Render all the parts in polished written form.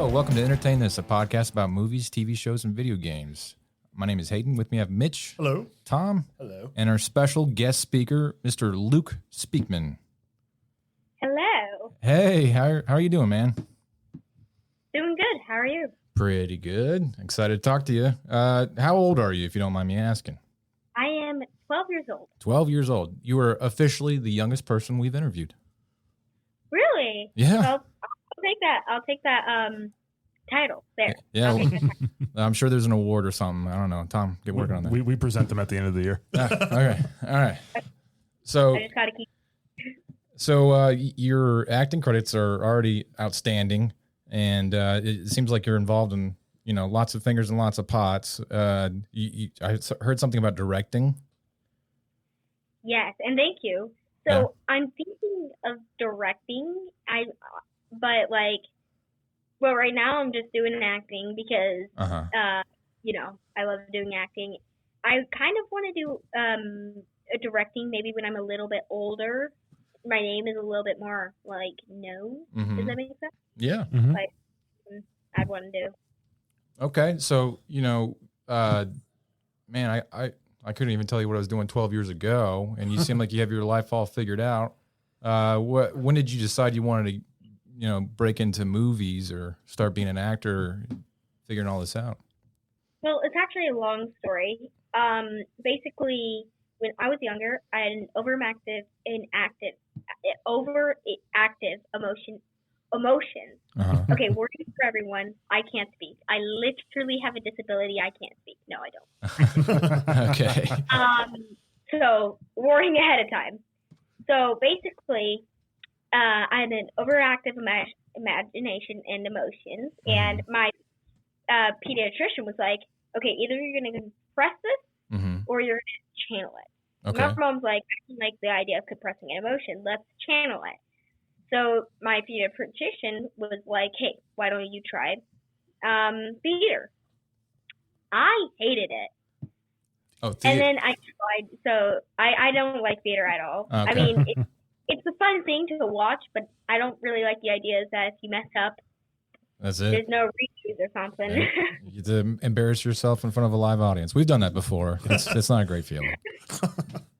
Hello, welcome to Entertain This, a podcast about movies, TV shows, and video games. My name is Hayden. With me I have Mitch. Hello. Tom. Hello. And our special guest speaker, Mr. Luke Speakman. Hello. Hey, how are you doing, man? Doing good. How are you? Pretty good. Excited to talk to you. How old are you, if you don't mind me asking? I am 12 years old. 12 years old. You are officially the youngest person we've interviewed. Really? Yeah. Well, I'll take that title there. Yeah. I'm sure there's an award or something. I don't know. Tom, get working on that. We present them at the end of the year. Okay. All right. So I just gotta keep. So your acting credits are already outstanding, and it seems like you're involved in lots of fingers and lots of pots. I heard something about directing. Yes, and thank you. So Yeah. I'm thinking of directing. Right now I'm just doing acting because I love doing acting. I kind of want to do a directing maybe when I'm a little bit older. My name is a little bit more known. Mm-hmm. Does that make sense? Yeah. Mm-hmm. I'd want to do. Okay. So man, I couldn't even tell you what I was doing 12 years ago, and you seem like you have your life all figured out. When did you decide you wanted to break into movies or start being an actor, figuring all this out? Well, it's actually a long story. Basically, when I was younger, I had an overactive emotions. Uh-huh. Okay, warning for everyone, I can't speak. I literally have a disability. I can't speak. No, I don't. Okay. So warning ahead of time. So basically, I had an overactive imagination and emotions, and my pediatrician was like, okay, either you're going to compress this or you're going to channel it. Okay. My mom's like, I don't like the idea of compressing an emotion. Let's channel it. So my pediatrician was like, hey, why don't you try theater? I hated it. Oh, theater. And then I tried. So I don't like theater at all. Okay. I mean, it's a fun thing to watch, but I don't really like the idea that if you mess up, That's it. there's no redos or something. Yeah. You to embarrass yourself in front of a live audience. We've done that before. It's not a great feeling.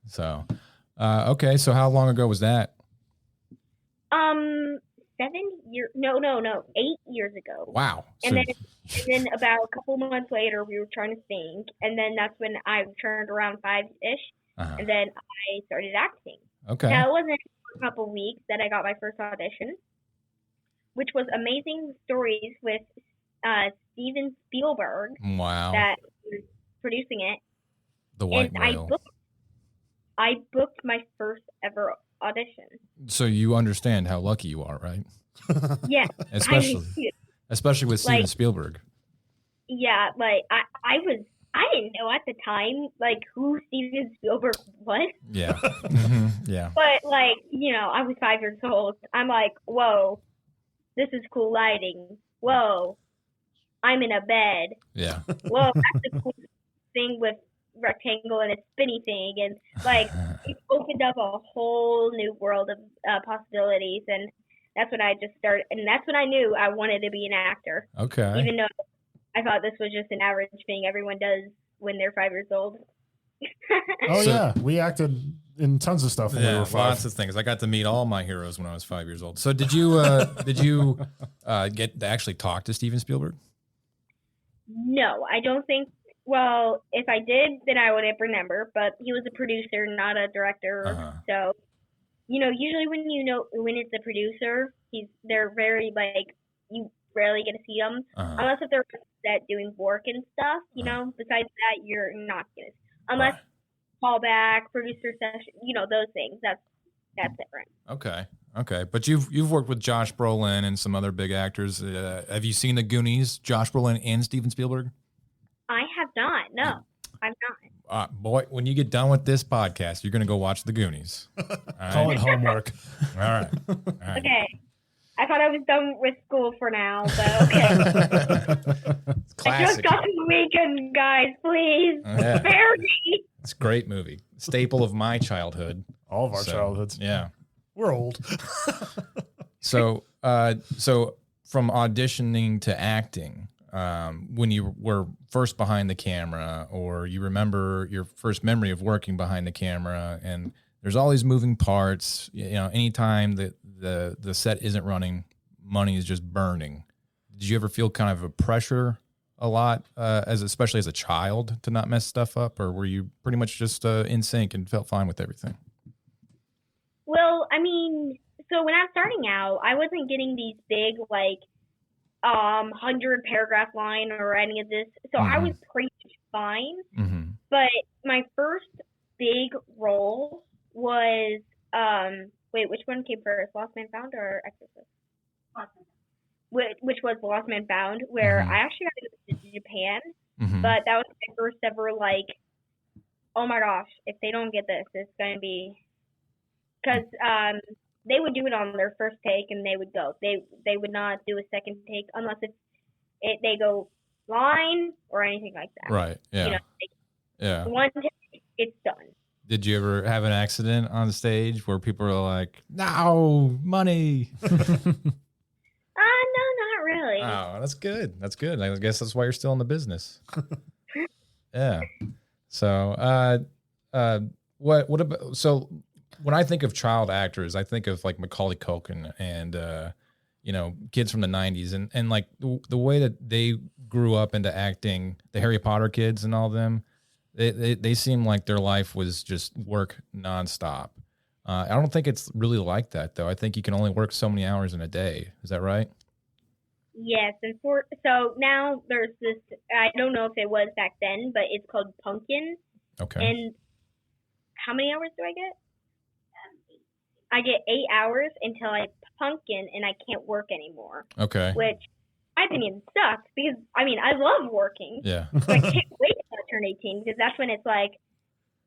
So, okay. So how long ago was that? 8 years ago. Wow. And then about a couple months later, we were trying to sing, and then that's when I turned around 5-ish, and then I started acting. Okay. Now, it wasn't a couple weeks that I got my first audition, which was Amazing Stories with Steven Spielberg. Wow. That was producing it. The white and whale. I booked my first ever audition. So you understand how lucky you are, right? Yeah. Especially with Steven Spielberg. Yeah, I didn't know at the time who Steven Spielberg was. Yeah. Mm-hmm. Yeah. But I was 5 years old. I'm like, whoa, this is cool lighting. Whoa, I'm in a bed. Yeah. Whoa, that's a cool thing with rectangle and a spinny thing, and it opened up a whole new world of possibilities, and that's when I just started, and that's when I knew I wanted to be an actor. Okay. Even though I thought this was just an average thing everyone does when they're 5 years old. Yeah, we acted in tons of stuff when we were 5. Lots of things. I got to meet all my heroes when I was 5 years old. So did you get to actually talk to Steven Spielberg? No, I don't think. Well, if I did, then I wouldn't remember. But he was a producer, not a director. So, usually when it's a producer, they're very you rarely get to see them unless if they're set doing work and stuff. Besides that, you're not gonna unless callback, producer session. Those things. That's different. Okay. But you've worked with Josh Brolin and some other big actors. Have you seen The Goonies? Josh Brolin and Steven Spielberg? I have not. No, I've not. Boy, when you get done with this podcast, you're going to go watch The Goonies. Right? Call it homework. All right. Okay. I thought I was done with school for now, but okay. I just got to the weekend, guys. Please spare me. It's a great movie. Staple of my childhood. All of our childhoods. Yeah. We're old. So from auditioning to acting, when you were first behind the camera, or you remember your first memory of working behind the camera, and there's all these moving parts, you know, anytime that the set isn't running, money is just burning. Did you ever feel kind of a pressure a lot, especially as a child, to not mess stuff up, or were you pretty much just in sync and felt fine with everything? Well, I mean, so when I was starting out, I wasn't getting these big 100 paragraph line or any of this, so I was pretty fine. But my first big role was wait, which one came first, Lost Man Found or Exorcist? Lost Man. Which was Lost Man Found, where I actually got to go to Japan, but that was my first ever, oh my gosh, if they don't get this, it's going to be, because they would do it on their first take and they would go. They would not do a second take unless they go line or anything like that. Right, yeah. You know, yeah. One take, it's done. Did you ever have an accident on stage where people are like, no, money? No, not really. Oh, that's good. That's good. I guess that's why you're still in the business. Yeah. So, what about, so when I think of child actors, I think of Macaulay Culkin and, kids from the 90s and the way that they grew up into acting, the Harry Potter kids and all of them, they seem like their life was just work nonstop. I don't think it's really like that, though. I think you can only work so many hours in a day. Is that right? Yes, and so now there's this, I don't know if it was back then, but it's called Pumpkin. Okay. And how many hours do I get? I get 8 hours until I pumpkin and I can't work anymore. Okay. Which, in my opinion, sucks because, I love working. Yeah. So I can't wait until I turn 18 because that's when it's like,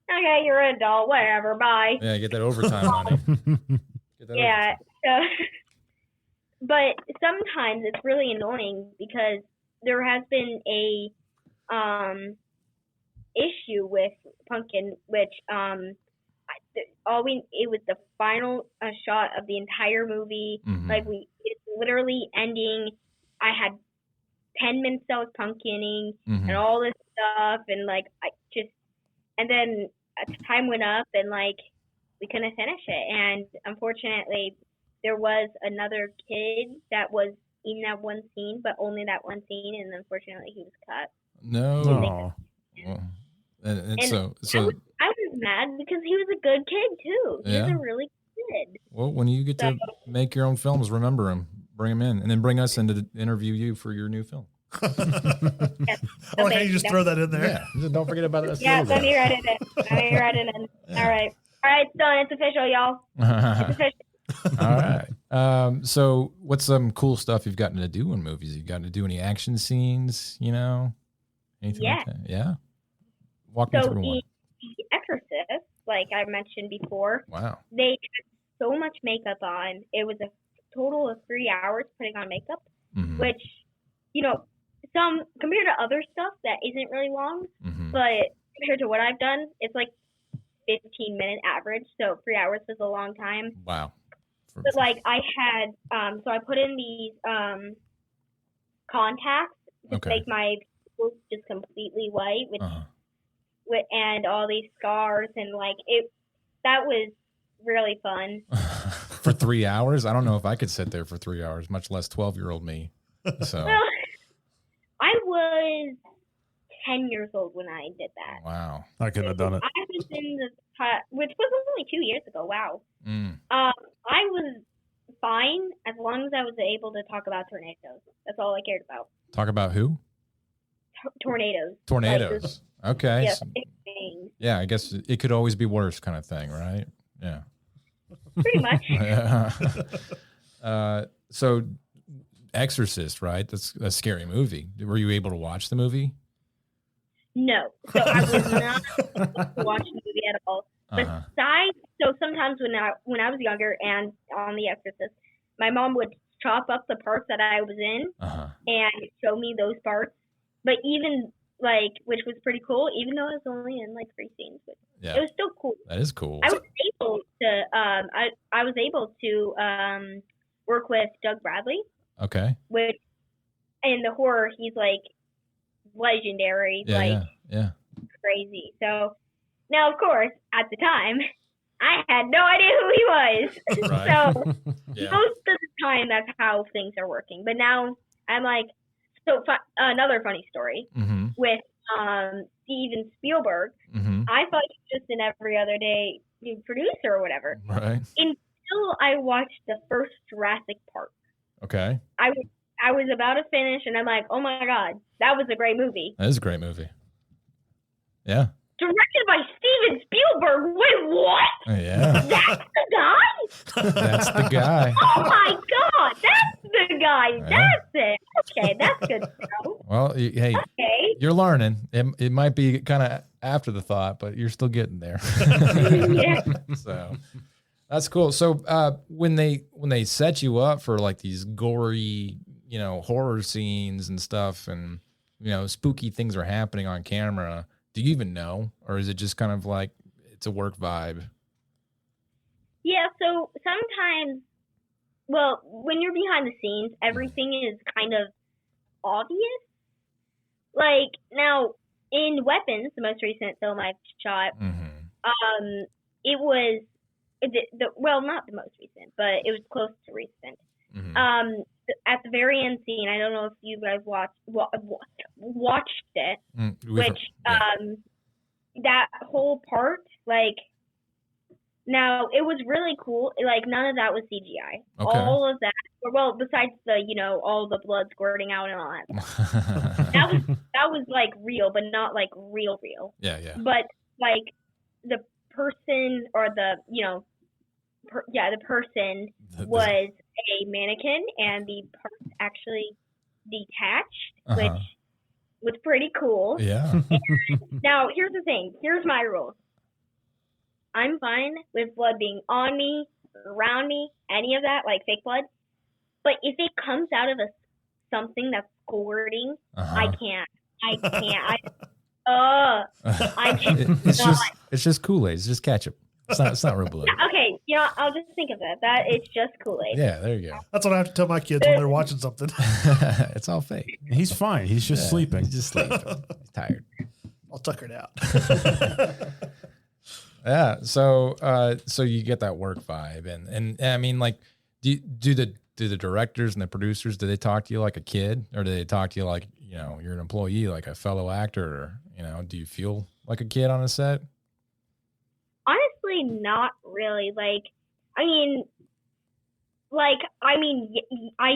okay, you're an adult, whatever, bye. Yeah, get that overtime money. Yeah. So, but sometimes it's really annoying because there has been a issue with Pumpkin, which it was the final shot of the entire movie. It's literally ending. I had 10 minutes I was pumpkining and all this stuff, and and then time went up and we couldn't finish it, and unfortunately there was another kid that was in that one scene, but only that one scene, and unfortunately he was cut. No. And so I was mad because he was a good kid too. He was a really good kid. Well, when you get to make your own films, remember him, bring him in, and then bring us in to interview you for your new film. Yes. How you just throw that in there? Yeah, don't forget about us. Yeah, let me write it in. Yeah. All right, it's done. It's official, y'all. It's official. All right. So what's some cool stuff you've gotten to do in movies? You've gotten to do any action scenes, anything like that? Yeah. Walk me through one. The Exorcist, like I mentioned before, wow, they had so much makeup on. It was a total of 3 hours putting on makeup, which, some compared to other stuff that isn't really long, but compared to what I've done, it's 15-minute average. So 3 hours is a long time. Wow. But I had, so I put in these contacts to make my pupils just completely white, which. And all these scars and that was really fun. For 3 hours? I don't know if I could sit there for 3 hours, much less 12-year-old me. So well, I was 10 years old when I did that. Wow. I couldn't have done it. I was in which was only 2 years ago. Wow. I was fine as long as I was able to talk about tornadoes. That's all I cared about. Talk about who? Tornadoes. Okay. Yeah, yeah, I guess it could always be worse kind of thing, right? Yeah. Pretty much. So Exorcist, right? That's a scary movie. Were you able to watch the movie? No. So I was not watch the movie at all. Besides, so sometimes when I was younger and on The Exorcist, my mom would chop up the parts that I was in and show me those parts. But even which was pretty cool, even though it was only in 3 scenes, but it was still cool. That is cool. I was able to I was able to work with Doug Bradley. Okay. Which in the horror, he's like legendary, crazy. So now, of course, at the time, I had no idea who he was. Right. So most of the time, that's how things are working. But now I'm like, another funny story with Steven Spielberg. I thought he was just an every other day producer or whatever. Right. Until I watched the first Jurassic Park. Okay. I was about to finish, and I'm like, oh my god, that was a great movie. That is a great movie. Yeah. Directed by Steven Spielberg. Wait, what? Yeah. That's the guy? That's the guy. Oh my god, that's the guy. Yeah. That's it. Okay, that's good to know. Well, hey, you're learning. It might be kind of after the thought, but you're still getting there. Yeah. So that's cool. So when they set you up for like these gory, horror scenes and stuff, and spooky things are happening on camera, do you even know, or is it just kind of like it's a work vibe? Yeah, so sometimes, well, when you're behind the scenes, everything is kind of obvious. Like, now, in Weapons, the most recent film I've shot, it was, well, not the most recent, but it was close to recent. At the very end scene, I don't know if you guys watched it, which that whole part, like, now it was really cool. Like, none of that was CGI. Okay. All of that, well, besides the all the blood squirting out and all that. that was like real, but not like real. Yeah. But like the person or the the person was a mannequin, and the parts actually detached, which was pretty cool. Yeah. Now, here's the thing. Here's my rules. I'm fine with blood being on me, around me, any of that, like fake blood. But if it comes out of something that's squirting, I can't. It's just Kool-Aid. It's just ketchup. It's not real blood. Okay, I'll just think of it. That it's just Kool-Aid. Yeah, there you go. That's what I have to tell my kids when they're watching something. It's all fake. He's fine. He's just sleeping. He's just sleeping. He's tired. I'll tuck it out. Yeah. So you get that work vibe, and I mean, like, do the directors and the producers, do they talk to you like a kid, or do they talk to you like you're an employee, like a fellow actor, or do you feel like a kid on a set? Honestly, not really. I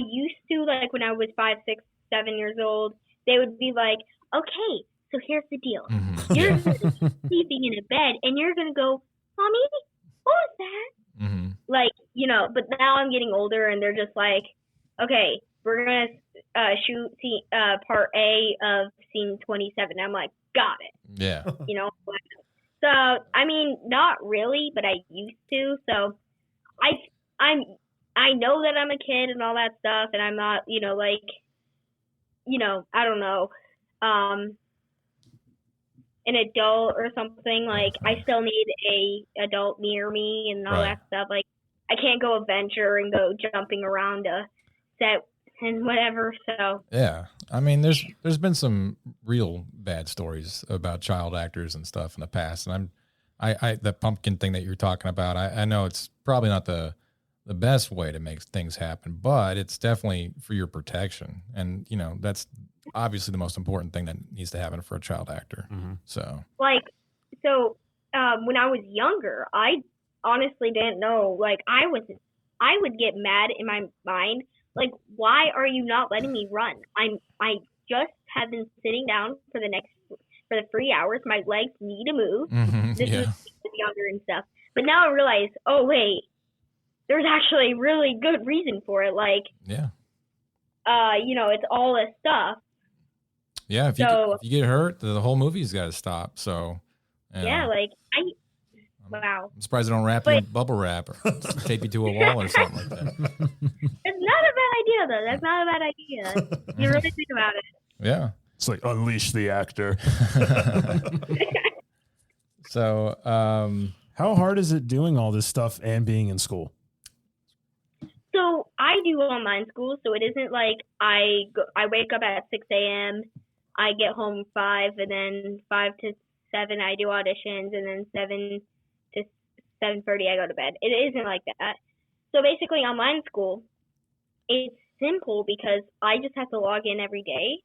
used to, like, when I was 5, 6, 7 years old, they would be like, okay, so here's the deal. You're sleeping in a bed, and you're going to go, Mommy, what was that? Like, but now I'm getting older, and they're just like, okay, we're going to shoot part A of scene 27. I'm like, got it. Yeah. So, I mean, not really, but I used to. So, I know that I'm a kid and all that stuff, and I'm not, I don't know, an adult or something. Like, I still need a adult near me and all that stuff. Like, I can't go adventure and go jumping around a set and whatever. So yeah, I mean, there's been some real bad stories about child actors and stuff in the past, and I the pumpkin thing that you're talking about, I know it's probably not the best way to make things happen, but it's definitely for your protection, and that's obviously the most important thing that needs to happen for a child actor. So when I was younger, I honestly didn't know. Like, I would get mad in my mind. Like, why are you not letting me run? I just have been sitting down for the 3 hours. My legs need to move. This was younger and stuff. But now I realize, oh wait, there's actually a really good reason for it. Like, it's all this stuff. Yeah, if you get hurt, the whole movie's got to stop. So wow. I'm surprised they don't wrap you in bubble wrap or tape you to a wall or something like that. It's not a bad idea, though. That's not a bad idea. You really think about it. Yeah. It's like unleash the actor. So, how hard is it doing all this stuff and being in school? So I do online school, so it isn't like I wake up at 6 a.m., I get home 5, and then 5 to 7 I do auditions, and then 7 to 7:30 I go to bed. It isn't like that. So basically, online school, it's simple because I just have to log in every day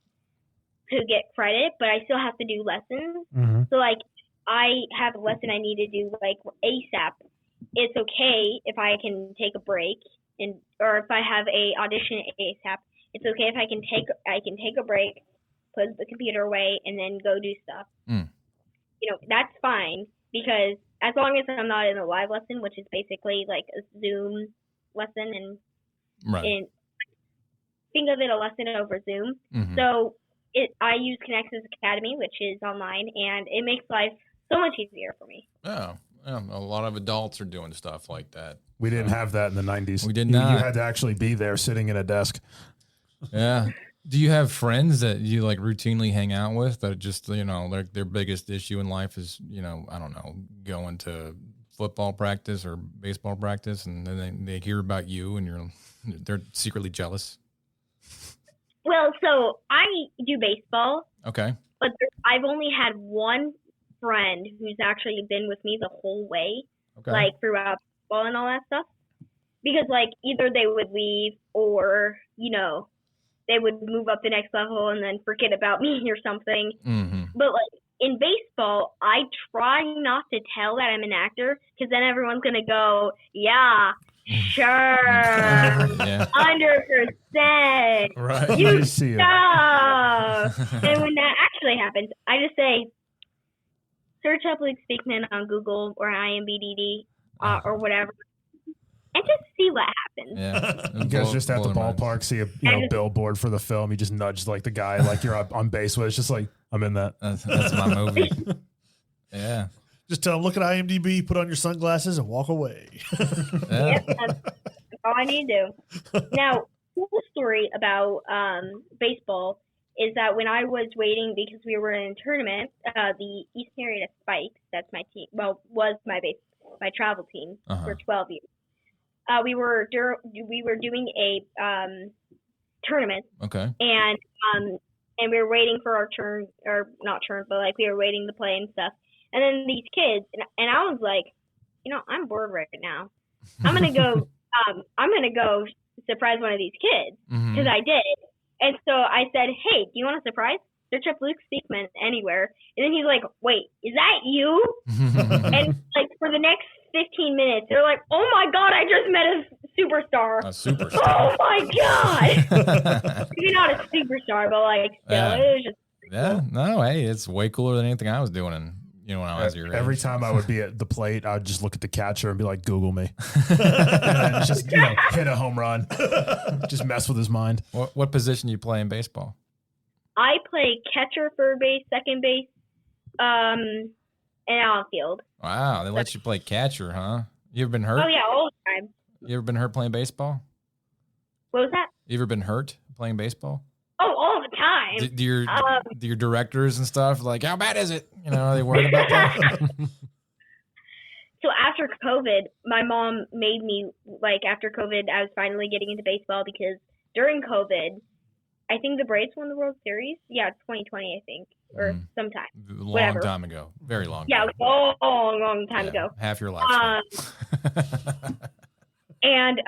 to get credit, but I still have to do lessons. Mm-hmm. So like, I have a lesson I need to do like ASAP. It's okay if I can take a break, or if I have a audition ASAP. It's okay if I can take a break, put the computer away, and then go do stuff. That's fine, because as long as I'm not in a live lesson, which is basically like a Zoom lesson, and think of it a lesson over Zoom. Mm-hmm. So I use Connexus Academy, which is online, and it makes life so much easier for me. Oh, yeah, a lot of adults are doing stuff like that. We didn't have that in the 90s. We did not. You had to actually be there sitting at a desk. Yeah. Do you have friends that you like routinely hang out with that just, their biggest issue in life is, I don't know, going to football practice or baseball practice, and then they hear about you and they're secretly jealous? Well, so I do baseball. Okay. But I've only had one friend who's actually been with me the whole way, like throughout baseball and all that stuff. Because like either they would leave, or they would move up the next level and then forget about me or something. Mm-hmm. But like in baseball, I try not to tell that I'm an actor, because then everyone's gonna go, yeah, sure, 100%. Right. You see it. And when that actually happens, I just say, search up Luke Speakman on Google or IMDb or whatever, and just see what happens. Yeah. You guys just at the ballpark see a billboard for the film. You just nudge like the guy like you're on base with. It's just like, I'm in that. That's my movie. Yeah. Just tell them, look at IMDb, put on your sunglasses, and walk away. Yep, that's all I need to do. Now, cool story about baseball is that when I was waiting, because we were in a tournament, the East Area Spikes, that's my team, was my travel team for 12 years. We were doing a tournament. Okay. And we were waiting for our turn, or not turn, but like we were waiting to play and stuff. And then these kids, and I was like, I'm bored right now. I'm gonna go surprise one of these kids, because I did. And so I said, hey, do you want a surprise? Search up Luke Speakman anywhere. And then he's like, wait, is that you? And like for the next 15 minutes, they're like, oh my God, I just met a superstar. A superstar. Oh my God. You're not a superstar, but like still, it was just cool. No, hey, it's way cooler than anything I was doing when I was your age. Every time I would be at the plate, I would just look at the catcher and be like, Google me. And then just hit a home run. Just mess with his mind. What position do you play in baseball? I play catcher, third base, second base, and outfield. Wow, they let you play catcher, huh? You ever been hurt? Oh yeah, all the time. You ever been hurt playing baseball? What was that? You ever been hurt playing baseball? Oh, all the time. Do your directors and stuff like, how bad is it? Are they worried about that? So after COVID, my mom made me, like after COVID, I was finally getting into baseball, because during COVID, I think the Braves won the World Series. Yeah, 2020, I think, or sometime. Long time ago. Very long. Yeah, time. long time ago. Half your life. And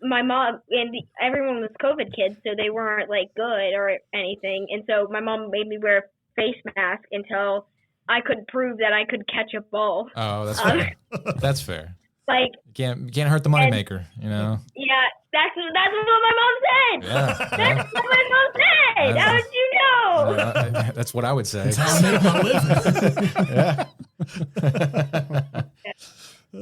my mom and everyone was COVID kids, so they weren't like good or anything. And so my mom made me wear a face mask until I could prove that I could catch a ball. Oh, that's fair. That's fair. Like you can't hurt the moneymaker, Yeah, that's what my mom said. Yeah, that's what my mom said. How would you know? That's what I would say. That's how I make my living.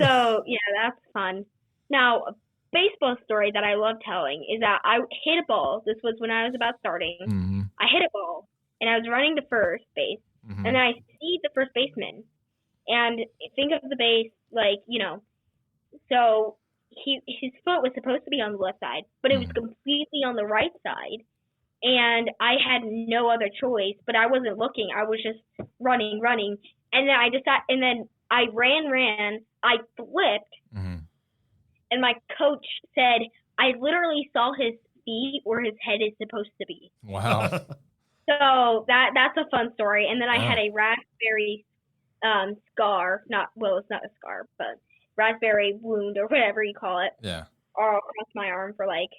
So that's fun. Now, a baseball story that I love telling is that I hit a ball. This was when I was about starting. Mm-hmm. I hit a ball, and I was running to first base, and then I see the first baseman, and think of the base like so his foot was supposed to be on the left side, but it was completely on the right side, and I had no other choice. But I wasn't looking; I was just running, and then I decided, and then I ran, I flipped. And my coach said, I literally saw his feet where his head is supposed to be. Wow. So that's a fun story. And then I had a raspberry scar. It's not a scar, but raspberry wound or whatever you call it. Yeah. All across my arm for like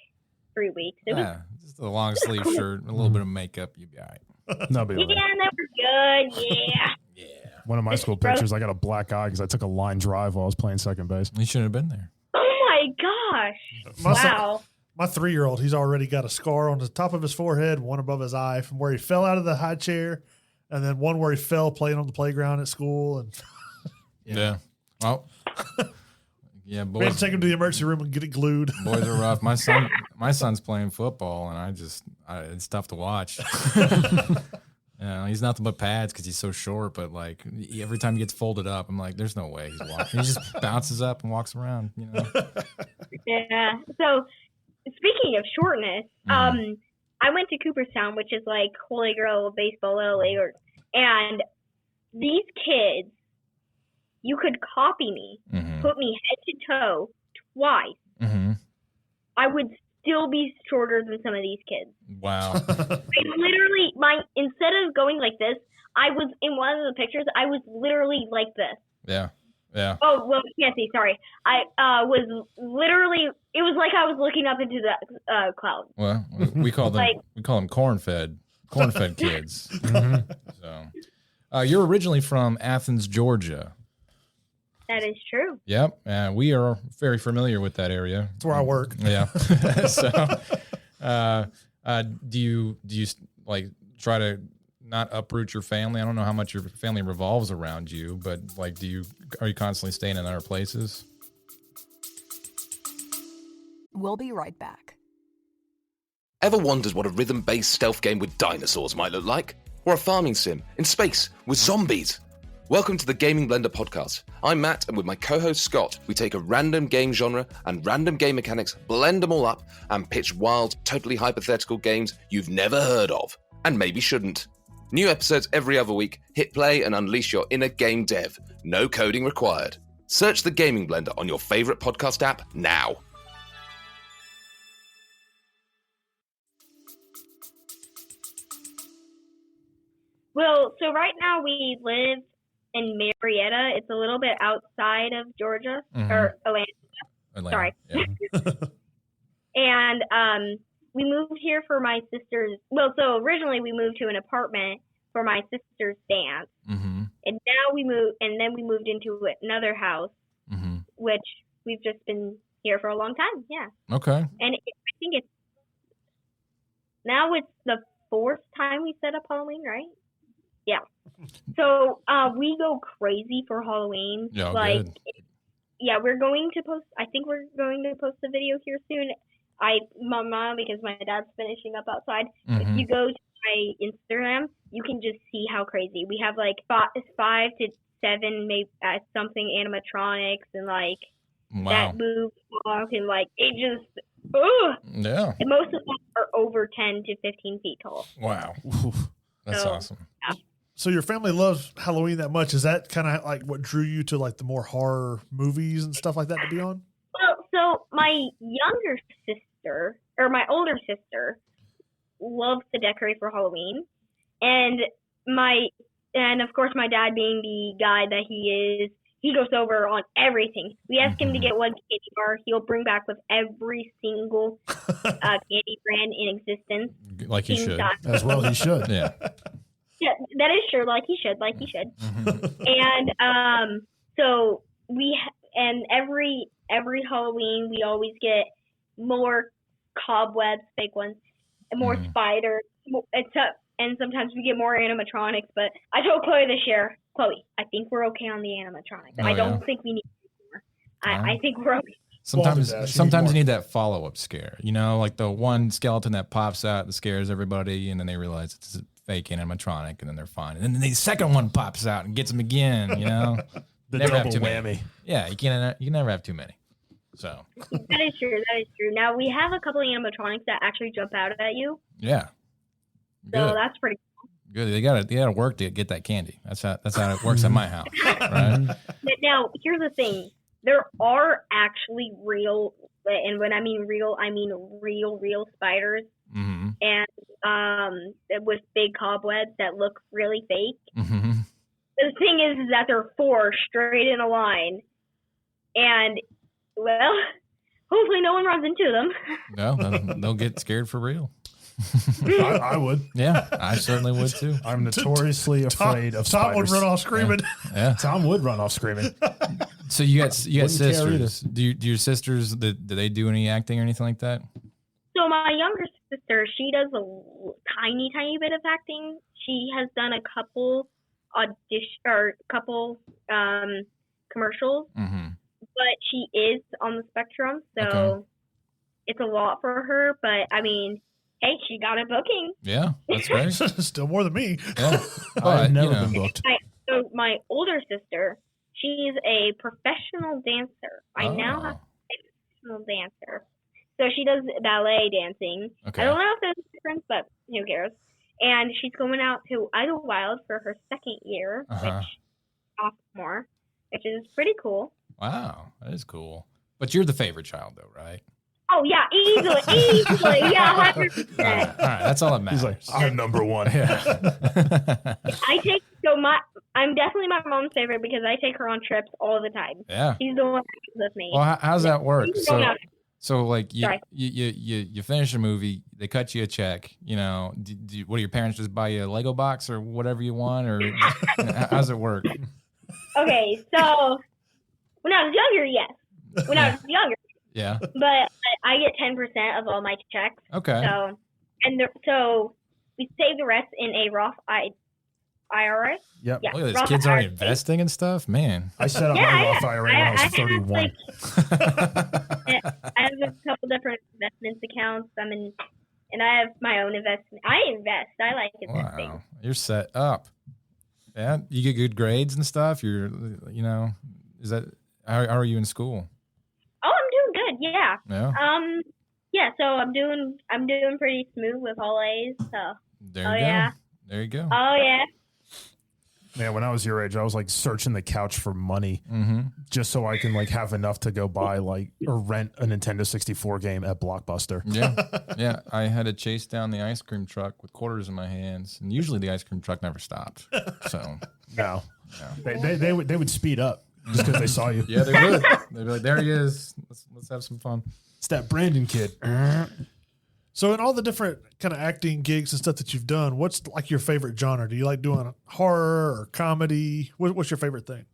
3 weeks. Just a long sleeve shirt, a little bit of makeup, you'd be all right. No big deal. Yeah, that was good. Yeah. Yeah. One of my school pictures, I got a black eye because I took a line drive while I was playing second base. You shouldn't have been there. Oh my gosh. Wow. My 3-year-old, he's already got a scar on the top of his forehead, one above his eye from where he fell out of the high chair, and then one where he fell playing on the playground at school. And yeah. Well, yeah, we had to take him to the emergency room and get it glued. Boys are rough. My son's playing football, and it's tough to watch. He's nothing but pads because he's so short. But like every time he gets folded up, I'm like, there's no way he's walking. He just bounces up and walks around. Yeah. So speaking of shortness, I went to Cooperstown, which is like Holy Grail of baseball, Little League, and these kids, you could copy me, put me head to toe twice. I would still be shorter than some of these kids. Wow. Literally, instead of going like this, I was in one of the pictures. I was literally like this. Yeah. Yeah. Oh well, you can't see. Sorry. I was literally. It was like I was looking up into the clouds. Well, we call them corn-fed kids. So, you're originally from Athens, Georgia. That is true. Yep, and we are very familiar with that area. That's where I work. Yeah. So, do you like try to not uproot your family? I don't know how much your family revolves around you, but like, are you constantly staying in other places? We'll be right back. Ever wondered what a rhythm-based stealth game with dinosaurs might look like? Or a farming sim in space with zombies? Welcome to the Gaming Blender podcast. I'm Matt, and with my co-host Scott, we take a random game genre and random game mechanics, blend them all up, and pitch wild, totally hypothetical games you've never heard of, and maybe shouldn't. New episodes every other week. Hit play and unleash your inner game dev. No coding required. Search the Gaming Blender on your favorite podcast app now. Well, so right now we live in Marietta. It's a little bit outside of Georgia or Atlanta. Sorry. Yeah. And we moved here for my sister's. Well, so originally we moved to an apartment for my sister's dance, and now we moved into another house, which we've just been here for a long time. Yeah. Okay. And I think it's the 4th time we set up Halloween, right? Yeah. So we go crazy for Halloween. Yeah, like, good. Yeah, we're going to post. I think we're going to post a video here soon. My mom, because my dad's finishing up outside. If you go to my Instagram, you can just see how crazy we have. Like 5 to 7, maybe something animatronics and like that move walk and like it just. Yeah. And most of them are over 10 to 15 feet tall. Wow. That's awesome. Yeah. So your family loves Halloween that much. Is that kind of like what drew you to like the more horror movies and stuff like that to be on? Well, so my older sister loves to decorate for Halloween. And of course my dad being the guy that he is, he goes over on everything. We ask him to get one candy bar. He'll bring back with every single candy brand in existence. Like he should. As well he should. Yeah. Yeah, that is sure. Like he should. And so every Halloween we always get more cobwebs, fake ones, and more spiders. And sometimes we get more animatronics. But I told Chloe this year, Chloe, I think we're okay on the animatronics. I don't think we need more. I think we're okay. Sometimes you need that follow-up scare. You know, like the one skeleton that pops out that scares everybody, and then they realize it's a fake animatronic, and then they're fine. And then the second one pops out and gets them again. You know, The never double have too whammy. many. Yeah, you can never have too many. So that is true. Now we have a couple of animatronics that actually jump out at you. Yeah. So Good. that's pretty cool. Good. They gotta work to get that candy. That's how it works at my house. Right. Now here's the thing. There are actually real and when I mean real spiders, and with big cobwebs that look really fake. The thing is that they're 4 straight in a line, and well, hopefully no one runs into them. No, they'll get scared for real. I would. Yeah, I certainly would too. I'm notoriously afraid of Tom would spiders. run off screaming. Yeah. Tom would run off screaming. So you got Wouldn't care sisters. Do your sisters, do they do any acting or anything like that? So my younger sister, she does a tiny bit of acting. She has done a couple commercials, but she is on the spectrum, so it's a lot for her. But I mean, hey, she got a booking. Yeah, that's great. Still more than me. Yeah. I've never been booked. So my older sister, she's a professional dancer. I now have a professional dancer. So she does ballet dancing. Okay. I don't know if there's a difference, but who cares? And she's going out to Idlewild for her 2nd year, which sophomore, which is pretty cool. Wow, that is cool. But you're the favorite child, though, right? Oh yeah, easily, yeah, 100%. All right, that's all that matters. He's like, I'm number one. Yeah. I'm definitely my mom's favorite because I take her on trips all the time. Yeah. She's the one that goes with me. Well, how's that work? So like Sorry. you finish a movie, they cut you a check. You know, what do your parents just buy you a Lego box or whatever you want, or how's it work? Okay, so when I was younger, yes. When I was younger, yeah. But I get 10% of all my checks. Okay. So we save the rest in a Roth IRA. Yep. Yeah, Look at this. Roth Kids already IRA. investing and stuff, man. I set up my Roth IRA when I was 31. I have a couple different investments accounts. And I have my own investment. I invest. I like investing. Wow, you're set up. Yeah, you get good grades and stuff. Is that how are you in school? Oh, I'm doing good. Yeah. Yeah. Yeah. So I'm doing pretty smooth with all A's. So. There you go. Yeah. There you go. Oh yeah. Man, when I was your age, I was like searching the couch for money just so I can like have enough to go buy or rent a Nintendo 64 game at Blockbuster. Yeah. Yeah. I had to chase down the ice cream truck with quarters in my hands. And usually the ice cream truck never stopped. So No. They would speed up just because they saw you. yeah, they would. They'd be like, there he is. Let's have some fun. It's that Brandon kid. So in all the different kind of acting gigs and stuff that you've done, what's like your favorite genre? Do you like doing horror or comedy? What's your favorite thing?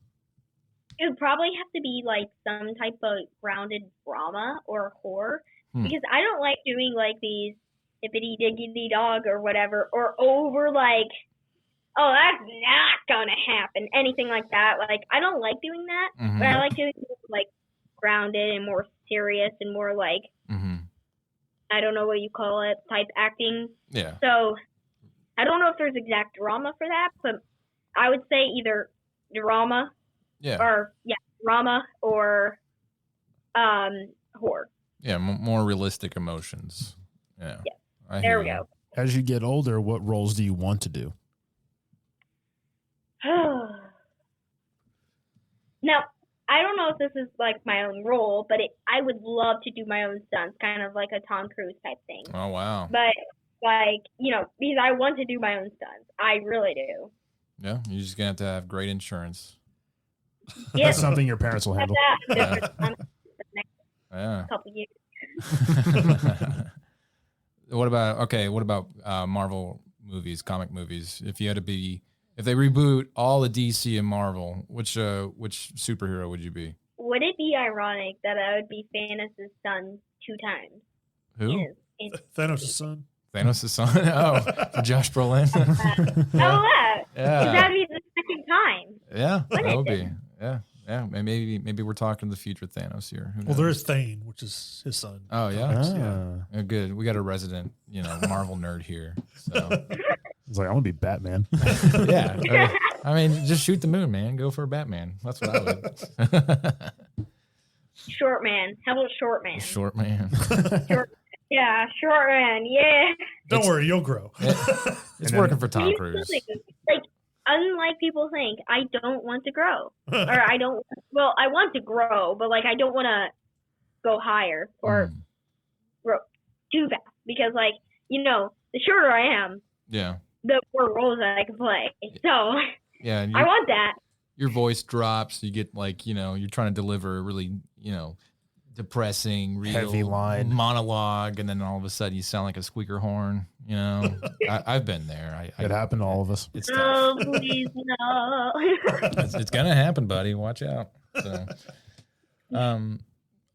It would probably have to be like some type of grounded drama or horror because I don't like doing like these hippity diggity dog or whatever or over like, oh, that's not gonna happen, anything like that. Like I don't like doing that, but I like doing like grounded and more serious and more like I don't know what you call it, type acting. Yeah. So I don't know if there's exact drama for that, but I would say either drama drama or horror. Yeah, more realistic emotions. Yeah. Yeah. There we go. As you get older, what roles do you want to do? Now, I don't know if this is like my own role, but I would love to do my own stunts, kind of like a Tom Cruise type thing. Oh, wow. But like, because I want to do my own stunts. I really do. Yeah, you're just going to have great insurance. Yeah. That's something your parents will handle. The next couple years. What about Marvel movies, comic movies? If they reboot all the DC and Marvel, which superhero would you be? Would it be ironic that I would be Thanos' son 2 times? Who? Thanos' son. Thanos' son? Oh, Josh Brolin. Yeah. Yeah. That would be the second time. Yeah, Wouldn't that would it? be. Yeah. Yeah. Maybe we're talking the future Thanos here. Who Well, knows? there is Thane, which is his son. Oh, yeah. Ah. Yeah, good. We got a resident, Marvel nerd here. So It's like, I want to be Batman. yeah. I mean, just shoot the moon, man. Go for a Batman. That's what I would. Short man. How about short man? Short man. Yeah, short man. Yeah. Don't worry, you'll grow. It's working for Tom Cruise. Like, unlike people think, I don't want to grow. Or I want to grow, but like I don't want to go higher or grow too fast because, like, you know, the shorter I am, Yeah. the more roles that I can play. So Yeah. And I want that. your voice drops. You get like, you know, you're trying to deliver a really, you know, depressing, real Heavy line monologue, and then all of a sudden you sound like a squeaker horn. You know, I've been there. it happened to all of us. It's tough. Oh, please no. It's gonna happen, buddy. Watch out. So,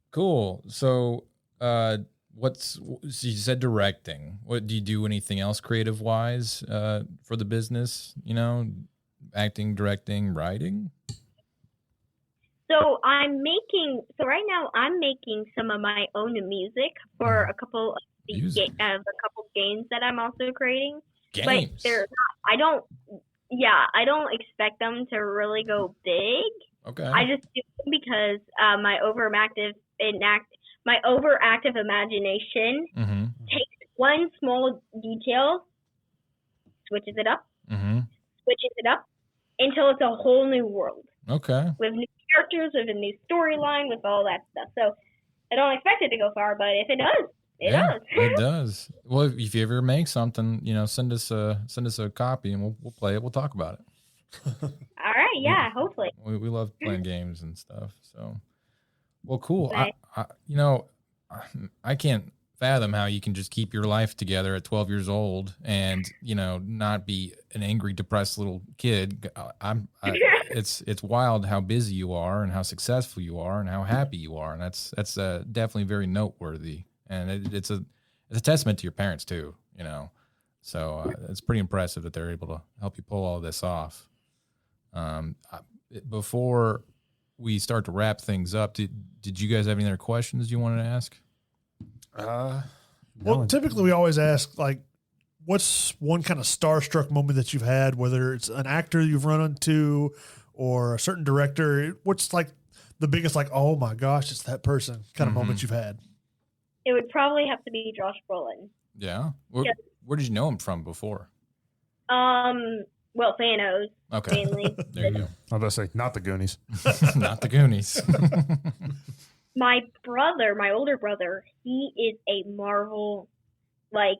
cool. So, so you said directing. What do you do? Anything else creative wise for the business? You know, acting, directing, writing. So right now I'm making some of my own music for a couple of games that I'm also creating. Games. But they're not, I don't expect them to really go big. Okay. I just do them because my overactive imagination takes one small detail, switches it up until it's a whole new world. Okay. With new characters, with a new storyline, with all that stuff. So I don't expect it to go far, but if it does, it does. It does. Well, if you ever make something, you know, send us a copy and we'll play it. We'll talk about it. All right. Yeah. Hopefully. We love playing games and stuff. So, well, cool. Right. I can't fathom how you can just keep your life together at 12 years old and, you know, not be an angry, depressed little kid. It's wild how busy you are and how successful you are and how happy you are. And that's definitely very noteworthy. And it's a testament to your parents too, you know? So it's pretty impressive that they're able to help you pull all this off. Before we start to wrap things up, did you guys have any other questions you wanted to ask? Well, typically we always ask, like, what's one kind of starstruck moment that you've had, whether it's an actor you've run into or a certain director? What's like the biggest, like, oh my gosh, it's that person kind of moment you've had? It would probably have to be Josh Brolin. Yeah. Where did you know him from before? Well, Thanos. Okay. Mainly. There you go. I was about to say, not the Goonies. Not the Goonies. My older brother, he is a Marvel, like,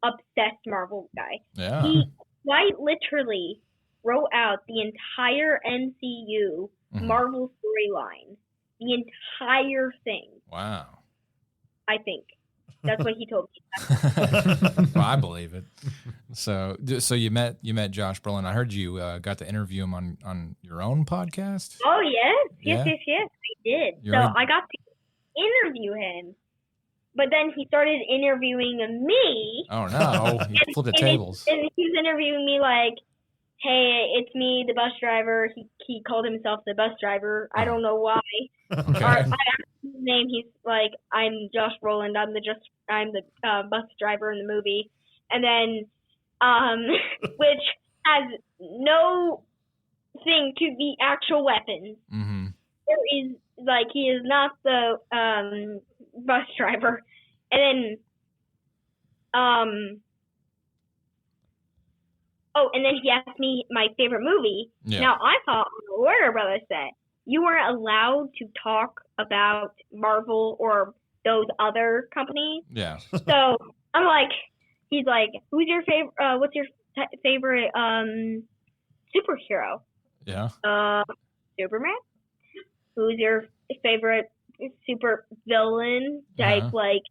obsessed Marvel guy. Yeah. He quite literally wrote out the entire MCU Marvel storyline. The entire thing. Wow. I think. That's what he told me. Well, I believe it. So you met Josh Brolin. I heard you got to interview him on your own podcast. Oh, yes. Yeah? Yes, I did. You're so in- I got to interview him. But then he started interviewing me. Oh, no. He flipped the tables. And he was interviewing me like, hey, it's me, the bus driver. He called himself the bus driver. I don't know why. Okay. I asked his name. He's like, I'm Josh Brolin. I'm the bus driver in the movie. And then, which has no thing to the actual weapons. Mm-hmm. There is, like, he is not the bus driver. And then, and then he asked me my favorite movie. Yeah. Now, I thought Warner Brothers said you weren't allowed to talk about Marvel or those other companies. Yeah. So I'm like, he's like, who's your favorite? What's your favorite superhero? Yeah. Superman. Who's your favorite super villain type? Like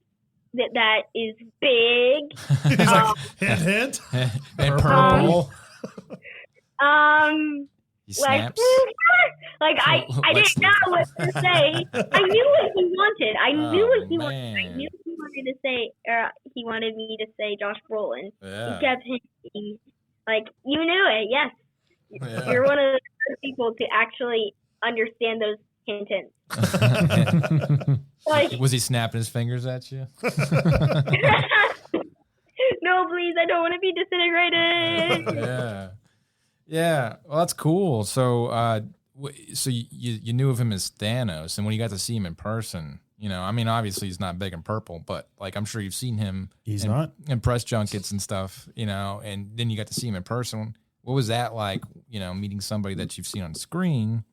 that is big. He's like, hint. And purple. He snaps. Like I didn't know what to say. I knew what he wanted. I knew what he wanted. I knew he wanted to say. He wanted me to say Josh Brolin. Yeah. He kept hinting. Like, you knew it. Yes. Yeah. You're one of the first people to actually understand those hints. Like, was he snapping his fingers at you? no, please. I don't want to be disintegrated. Yeah. Yeah. Well, that's cool. So, so you knew of him as Thanos, and when you got to see him in person, you know, I mean, obviously he's not big and purple, but like I'm sure you've seen him. He's not in press junkets and stuff, you know, and then you got to see him in person. What was that like? You know, meeting somebody that you've seen on screen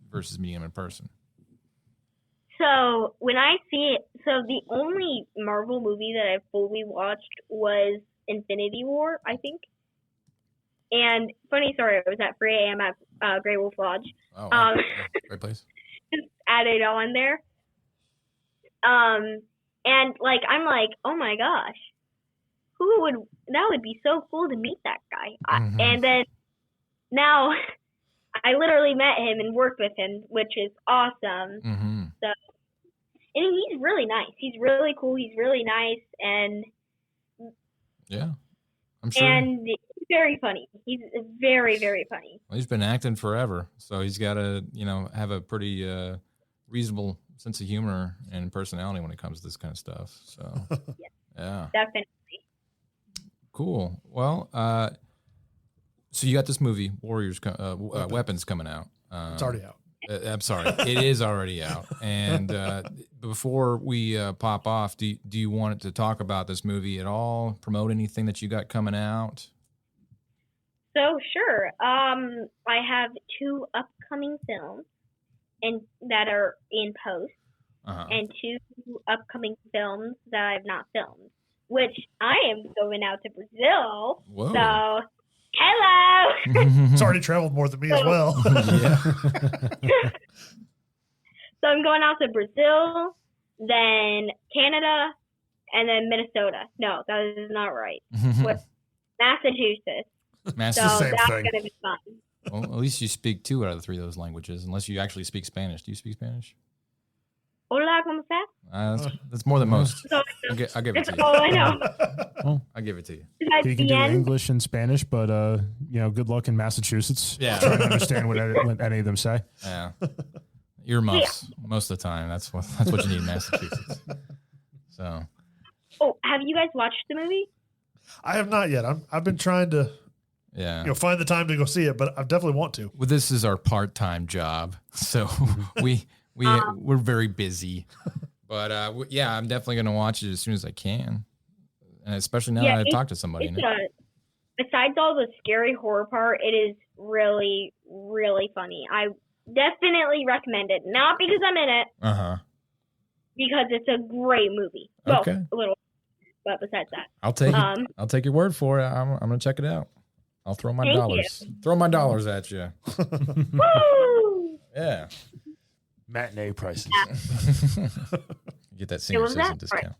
versus meeting him in person. So when I see it, so the only Marvel movie that I fully watched was Infinity War, I think. And funny story, I was at 3 a.m. at Grey Wolf Lodge. Oh, wow. Great place. Just added on there. And like I'm like, oh my gosh, that would be so cool to meet that guy. And then now I literally met him and worked with him, which is awesome. So, and he's really nice. He's really cool. He's really nice, and yeah, I'm sure. And he's very funny. He's very, very funny. Well, he's been acting forever, so he's got to, have a pretty reasonable sense of humor and personality when it comes to this kind of stuff. So, yeah, definitely. Cool. Well, so you got this movie, Warriors, Weapons, coming out. It's already out. I'm sorry, it is already out. And before we pop off, do you want to talk about this movie at all? Promote anything that you got coming out? So sure. I have 2 upcoming films, and that are in post, and 2 upcoming films that I've not filmed, which I am going out to Brazil. Whoa. So. Hello. It's already traveled more than me as well. Yeah. So I'm going out to Brazil, then Canada, and then Minnesota. No, that is not right. With Massachusetts. So Same that's thing. going to be fun. Well, at least you speak 2 out of the 3 of those languages, unless you actually speak Spanish. Do you speak Spanish? Hola, ¿cómo estás? That's more than most. So, I'll give it that's to you. all I know. I'll give it to you. At You can the do end, English and Spanish, but good luck in Massachusetts. Yeah. Trying to understand what any of them say. Yeah. Earmuffs most of the time. That's what you need in Massachusetts. So. oh, have you guys watched the movie? I have not yet. I've been trying to Yeah. find the time to go see it, but I definitely want to. Well, this is our part-time job, so we're very busy. But I'm definitely going to watch it as soon as I can, and especially now that I've talked to somebody. Besides all the scary horror part, it is really, really funny. I definitely recommend it. Not because I'm in it, because it's a great movie. Well, Okay. a little, but besides that, I'll take your word for it. I'm going to check it out. I'll throw my Thank dollars. Throw my dollars at you. woo! Yeah. Matinee prices. Get that senior was citizen that? discount.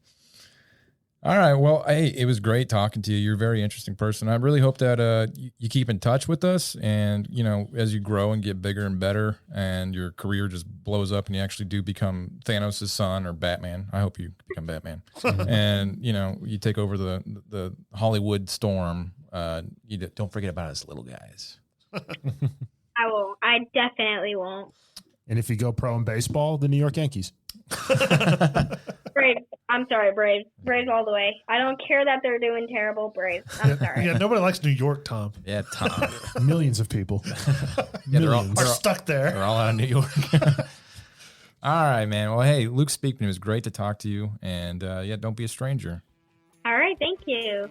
All right. Well, hey, it was great talking to you. You're a very interesting person. I really hope that you keep in touch with us, and as you grow and get bigger and better, and your career just blows up, and you actually do become Thanos' son or Batman. I hope you become Batman, and you take over the Hollywood storm. You don't forget about us little guys. I won't. I definitely won't. And if you go pro in baseball, the New York Yankees. Braves. I'm sorry, Braves. Braves all the way. I don't care that they're doing terrible. Braves. I'm sorry. Yeah, nobody likes New York, Tom. Yeah, Tom. Millions of people. Yeah, they're all- Millions. Are stuck there. They're all out of New York. All right, man. Well, hey, Luke Speakman, it was great to talk to you. And don't be a stranger. All right. Thank you.